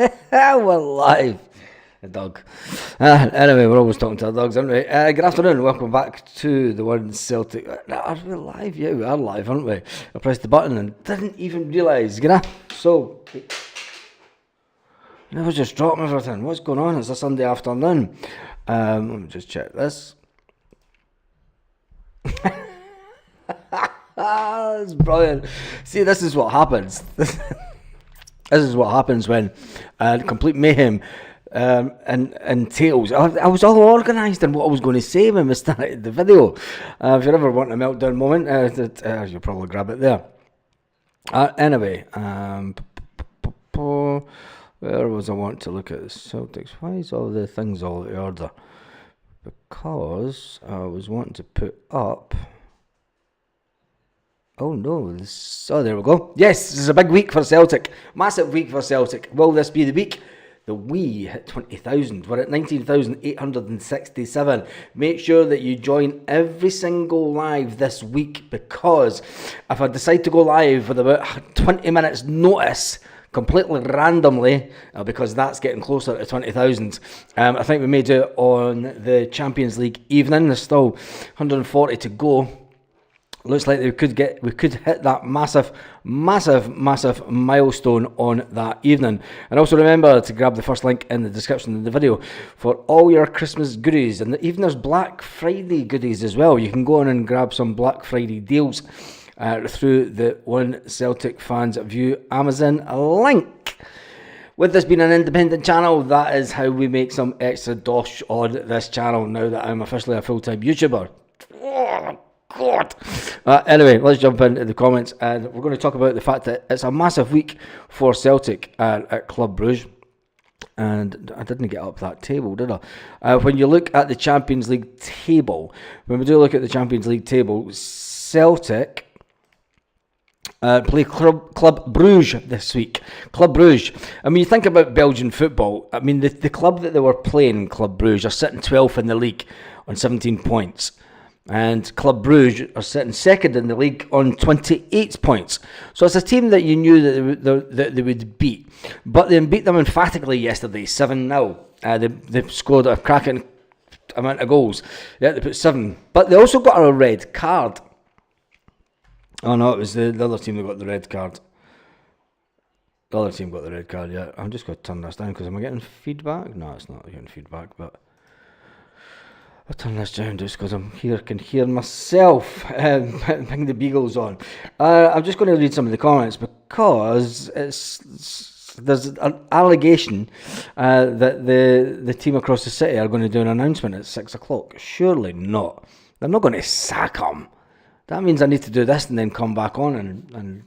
We're live. A dog. Anyway, we're always talking to our dogs, aren't we? Good afternoon, welcome back to the One Celtic. Are we live? Yeah, we are live, aren't we? I pressed the button and didn't even realise, So, never just dropping everything. What's going on? It's a Sunday afternoon. Let me just check this. That's brilliant. See, this is what happens. This is what happens when complete mayhem entails. I was all organised in what I was going to say when we started the video. If you're ever wanting a meltdown moment, you'll probably grab it there. Anyway, where was I want to look at the Celtics? Why is all the things all in order? Because I was wanting to put up... Oh no, there we go. Yes, this is a big week for Celtic. Massive week for Celtic. Will this be the week that we hit 20,000? We're at 19,867. Make sure that you join every single live this week, because if I decide to go live with about 20 minutes notice, completely randomly, because that's getting closer to 20,000. I think we may do it on the Champions League evening. There's still 140 to go. Looks like we could hit that massive milestone on that evening. And also remember to grab the first link in the description of the video for all your Christmas goodies, and even there's Black Friday goodies as well. You can go on and grab some Black Friday deals through the One Celtic Fans View Amazon link. With this being an independent channel, that is how we make some extra dosh on this channel now that I'm officially a full-time YouTuber. God. Anyway, let's jump into the comments, and we're going to talk about the fact that it's a massive week for Celtic at Club Brugge. And I didn't get up that table, did I? When you look at the Champions League table, Celtic play Club Brugge this week. Club Brugge. I mean, you think about Belgian football. I mean, the club that they were playing, Club Brugge, are sitting 12th in the league on 17 points. And Club Brugge are sitting second in the league on 28 points. So it's a team that you knew that they would beat. But they beat them emphatically yesterday, 7-0. They scored a cracking amount of goals. Yeah, they put 7. But they also got a red card. Oh no, it was the other team that got the red card. The other team got the red card, yeah. I'm just going to turn this down because am I getting feedback? No, it's not getting feedback, but... I'll turn this down just because can hear myself putting the beagles on. I'm just going to read some of the comments because there's an allegation that the team across the city are going to do an announcement at 6 o'clock. Surely not. They're not going to sack him. That means I need to do this and then come back on and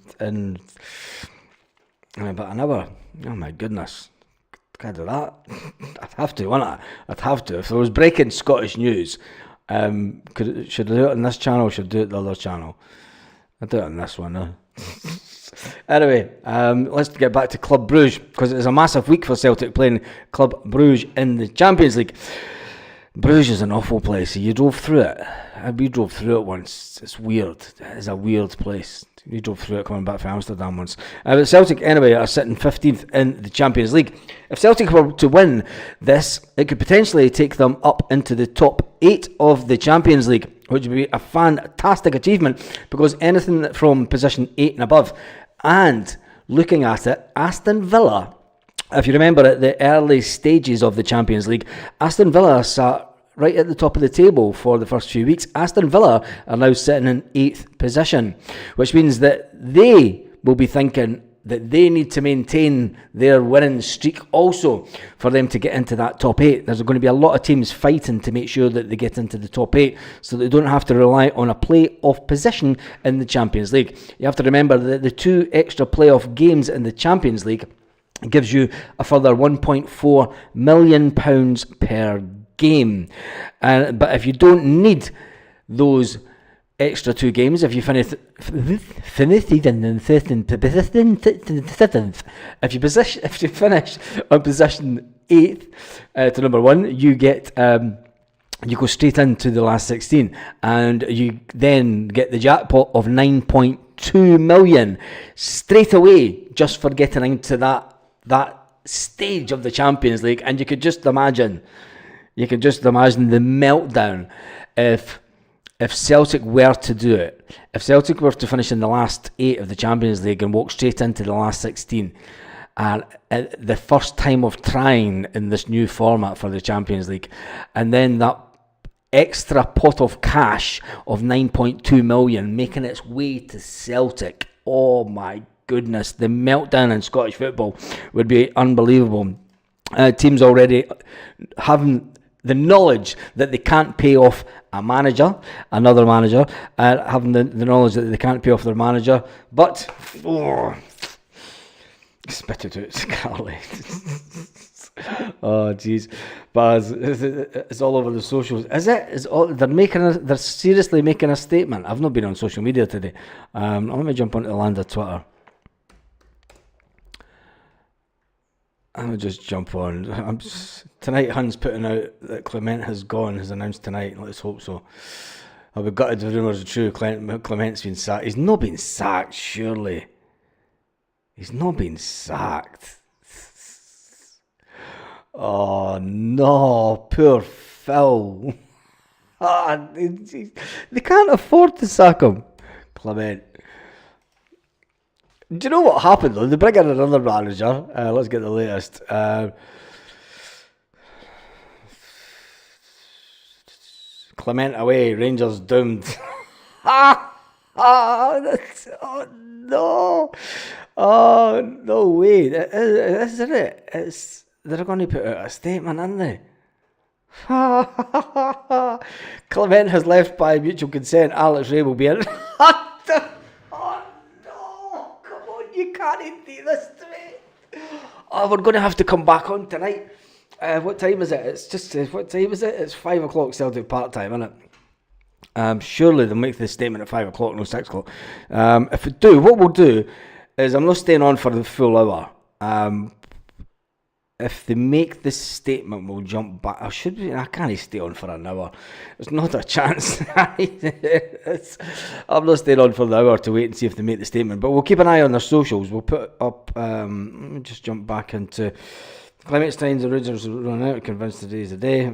about an hour. Oh my goodness. Can't do that. I'd have to, wouldn't I? I'd have to. If there was breaking Scottish news, should I do it on this channel or should I do it the other channel? I'll do it on this one, huh? Anyway, let's get back to Club Brugge, because it is a massive week for Celtic playing Club Brugge in the Champions League. Bruges is an awful place. You drove through it. We drove through it once. It's weird. It is a weird place. We drove through it coming back from Amsterdam once. But Celtic, anyway, are sitting 15th in the Champions League. If Celtic were to win this, it could potentially take them up into the top 8 of the Champions League, which would be a fantastic achievement, because anything from position 8 and above. And looking at it, Aston Villa, if you remember at the early stages of the Champions League, Aston Villa sat right at the top of the table for the first few weeks. Aston Villa are now sitting in 8th position, which means that they will be thinking that they need to maintain their winning streak also for them to get into that top 8. There's going to be a lot of teams fighting to make sure that they get into the top 8 so they don't have to rely on a playoff position in the Champions League. You have to remember that the 2 extra playoff games in the Champions League gives you a further £1.4 million per game. But if you don't need those extra 2 games, if you finish in 7th, if you finish on position 8th to number 1, you get you go straight into the last 16, and you then get the jackpot of 9.2 million straight away just for getting into that stage of the Champions League, and you could just imagine the meltdown if Celtic were to do it. If Celtic were to finish in the last 8 of the Champions League and walk straight into the last 16, and the first time of trying in this new format for the Champions League, and then that extra pot of cash of 9.2 million making its way to Celtic. Oh my goodness, the meltdown in Scottish football would be unbelievable. Teams already having the knowledge that they can't pay off another manager, having the knowledge that they can't pay off their manager, but spit it out, Scarlett. Oh jeez, but it's all over the socials. Is it? They're seriously making a statement. I've not been on social media today. Let me jump onto the land of Twitter. I'll just jump on. Tonight, Hunt's putting out that Clement has announced tonight. Let's hope so. I'll be gutted if the rumours are true. Clement's been sacked. He's not been sacked, surely. He's not been sacked. Oh no, poor Phil. They can't afford to sack him. Clement. Do you know what happened though? They bring in another manager. Let's get the latest. Clement away, Rangers doomed. Oh no! Oh no way! Isn't it? They're going to put out a statement, aren't they? Clement has left by mutual consent. Alex Ray will be in. Oh no! Come on, you can't do this to me. Oh, we're going to have to come back on tonight. What time is it? What time is it? It's 5 o'clock Celtic Park time, isn't it? Surely they'll make this statement at 5 o'clock, no 6 o'clock. If we do, what we'll do is I'm not staying on for the full hour. If they make this statement, we'll jump back. I can't stay on for an hour. There's not a chance. I'm not staying on for the hour to wait and see if they make the statement. But we'll keep an eye on their socials. We'll put up. Let me just jump back into Clement Stein's originals run out. Convinced today's the day.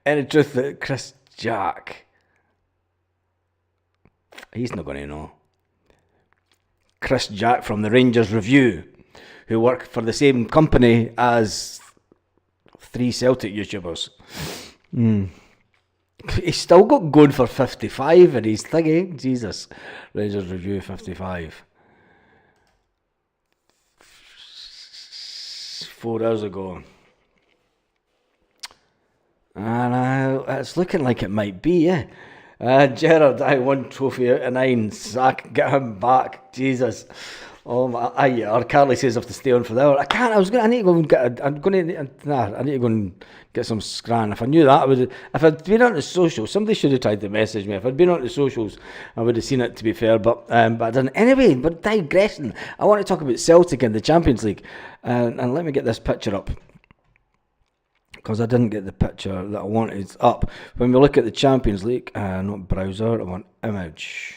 Any truth that Chris Jack? He's not going to know. Chris Jack from the Rangers Review, who work for the same company as 3 Celtic YouTubers. He's still got going for 55 in his thingy. Jesus. Rangers Review 55. 4 hours ago. And it's looking like it might be, yeah. Gerard, 1 trophy out of 9. Sack, get him back. Jesus. Oh my! Or Carly says I have to stay on for the hour. I can't. I need to go and get. I need to go and get some scran. If I knew that, I would. If I'd been on the socials, somebody should have tried to message me. If I'd been on the socials, I would have seen it. To be fair, but I didn't. Anyway, but digressing. I want to talk about Celtic in the Champions League, and let me get this picture up. Because I didn't get the picture that I wanted up. When we look at the Champions League, not browser, I want image.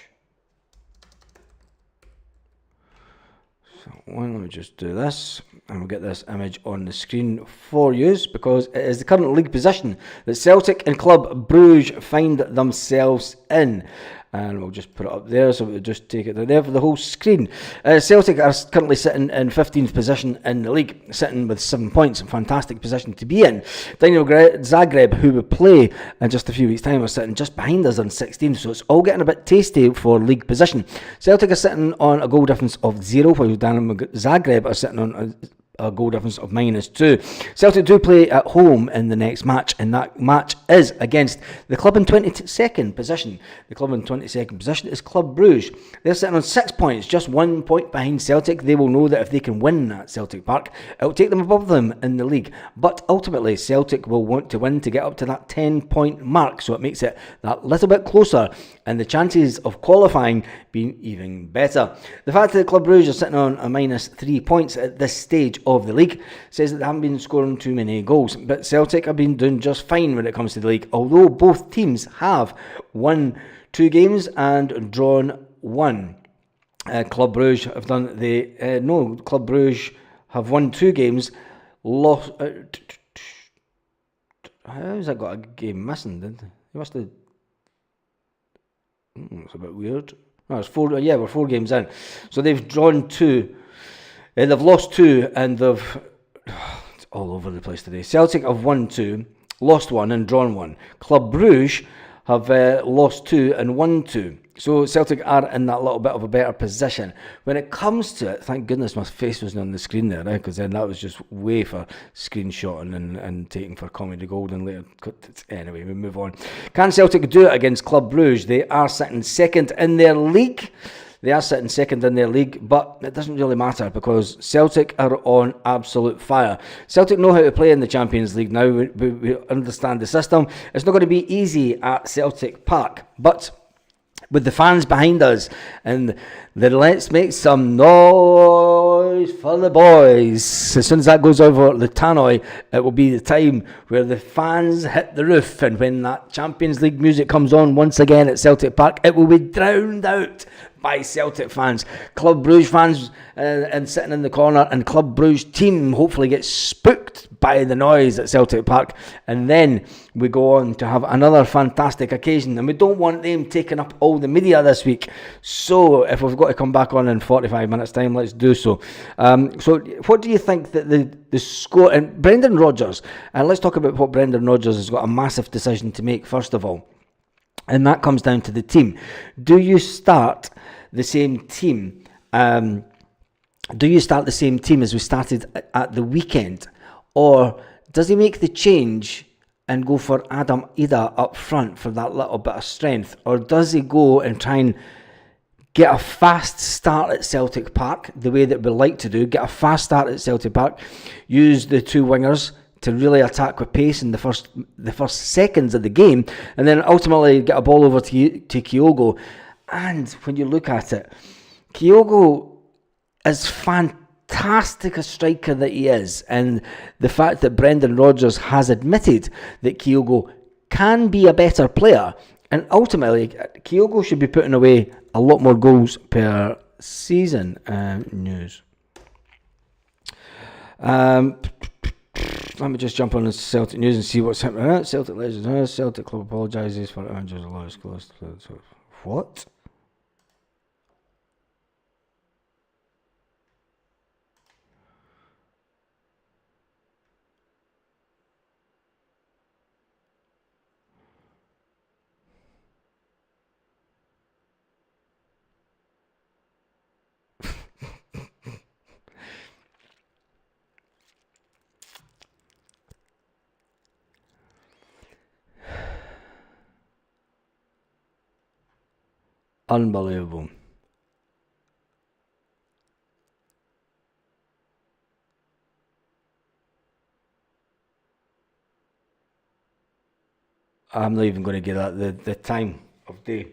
So let me just do this, and we'll get this image on the screen for you, because it is the current league position that Celtic and Club Brugge find themselves in. And we'll just put it up there, so we'll just take it there for the whole screen. Celtic are currently sitting in 15th position in the league, sitting with 7 points, a fantastic position to be in. Dynamo Zagreb, who will play in just a few weeks' time, are sitting just behind us on 16th, so it's all getting a bit tasty for league position. Celtic are sitting on a goal difference of 0, while Dynamo Zagreb are sitting on a goal difference of -2. Celtic do play at home in the next match, and that match is against the club in 22nd position. The club in 22nd position is Club Brugge. They're sitting on 6 points, just 1 point behind Celtic. They will know that if they can win at Celtic Park, it will take them above them in the league. But ultimately, Celtic will want to win to get up to that 10-point mark, so it makes it that little bit closer, and the chances of qualifying being even better. The fact that Club Brugge are sitting on a -3 points at this stage of the league says that they haven't been scoring too many goals, but Celtic have been doing just fine when it comes to the league, although both teams have 1 2 games and drawn 1. Club Brugge have done Club Brugge have won 2 games, lost. How's that got a game missing? They must have. It's a bit weird. No, it's 4. Yeah, we're 4 games in, so they've drawn 2. They've lost 2, and they've. It's all over the place today. Celtic have won 2, lost 1, and drawn 1. Club Brugge have lost 2 and won 2. So Celtic are in that little bit of a better position. When it comes to it, thank goodness my face wasn't on the screen there, because then that was just way for screenshotting and taking for comedy gold and later. Anyway, we move on. Can Celtic do it against Club Brugge? They are sitting second in their league. But it doesn't really matter because Celtic are on absolute fire. Celtic know how to play in the Champions League now. We understand the system. It's not going to be easy at Celtic Park, but with the fans behind us and the let's make some noise for the boys. As soon as that goes over the tannoy, it will be the time where the fans hit the roof, and when that Champions League music comes on once again at Celtic Park, it will be drowned out by Celtic fans. Club Brugge fans and sitting in the corner, and Club Brugge team hopefully gets spooked by the noise at Celtic Park, and then we go on to have another fantastic occasion, and we don't want them taking up all the media this week. So if we've got to come back on in 45 minutes time, let's do so. So what do you think that the score, and Brendan Rodgers, and let's talk about what Brendan Rodgers has got a massive decision to make first of all, and that comes down to the team. Do you start the same team? Do you start the same team as we started at the weekend, or does he make the change and go for Adam Ida up front for that little bit of strength, or does he go and try and get a fast start at Celtic Park the way that we like to do? Get a fast start at Celtic Park, use the 2 wingers to really attack with pace in the first seconds of the game, and then ultimately get a ball over to Kyogo. And when you look at it, Kyogo is fantastic a striker that he is, and the fact that Brendan Rodgers has admitted that Kyogo can be a better player, and ultimately Kyogo should be putting away a lot more goals per season. News. Let me just jump on the Celtic news and see what's happening. Celtic legend. Celtic club apologises for Andrew's lowest close. What? Unbelievable. I'm not even going to give that the time of day.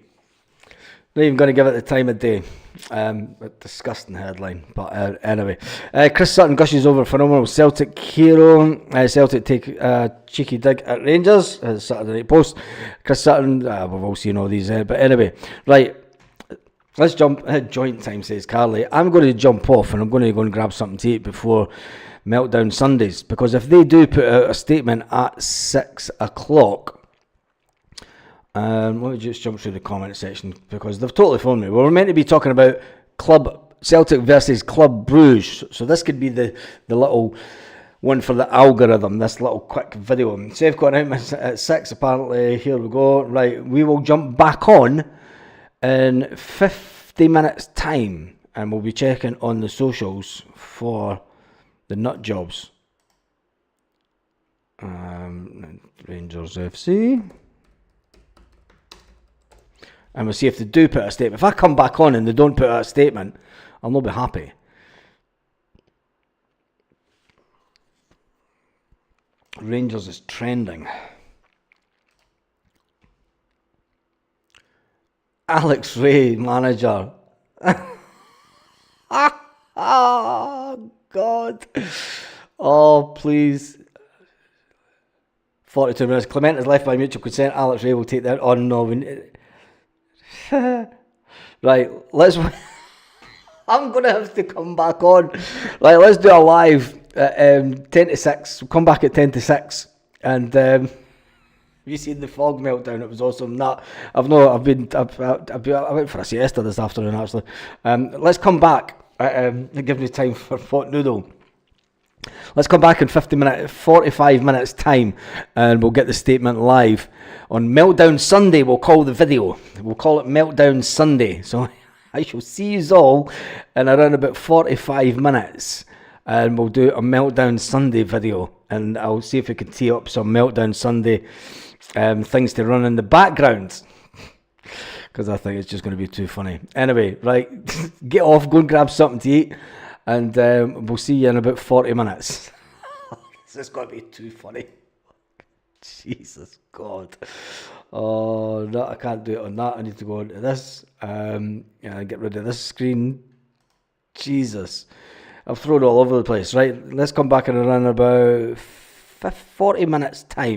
Not even going to give it the time of day. A disgusting headline. But anyway. Chris Sutton gushes over phenomenal Celtic hero. Celtic take a cheeky dig at Rangers. Saturday Night Post. Chris Sutton, we've all seen all these. But anyway. Right. Let's jump. Joint time, says Carly. I'm going to jump off and I'm going to go and grab something to eat before Meltdown Sundays. Because if they do put out a statement at 6 o'clock... let me just jump through the comment section because they've totally phoned me. Well, we're meant to be talking about Celtic versus Club Brugge, so this could be the little one for the algorithm, this little quick video. Safe got out at 6 apparently. Here we go. Right, we will jump back on in 50 minutes time and we'll be checking on the socials for the nut jobs. Rangers FC. And we'll see if they do put a statement. If I come back on and they don't put out a statement, I'll not be happy. Rangers is trending. Alex Ray, manager. Oh, God. Oh, please. 42 minutes. Clement is left by mutual consent. Alex Ray will take that on. No, Right, let's. I'm gonna have to come back on. Right, let's do a live at 10 to 6. We'll come back at 10 to 6, and you seen the fog meltdown? It was awesome. That I went for a siesta this afternoon actually. Let's come back. It gives me time for pot noodle. Let's come back in 45 minutes time, and we'll get the statement live on Meltdown Sunday. We'll call the video. We'll call it Meltdown Sunday. So I shall see you all in around about 45 minutes, and we'll do a Meltdown Sunday video, and I'll see if we can tee up some Meltdown Sunday things to run in the background, because I think it's just going to be too funny. Anyway, right, get off, go and grab something to eat, and we'll see you in about 40 minutes. This is going to be too funny. Jesus God. Oh, no, I can't do it on that. I need to go into this. Get rid of this screen. Jesus. I've thrown it all over the place. Right, let's come back in around about 40 minutes time.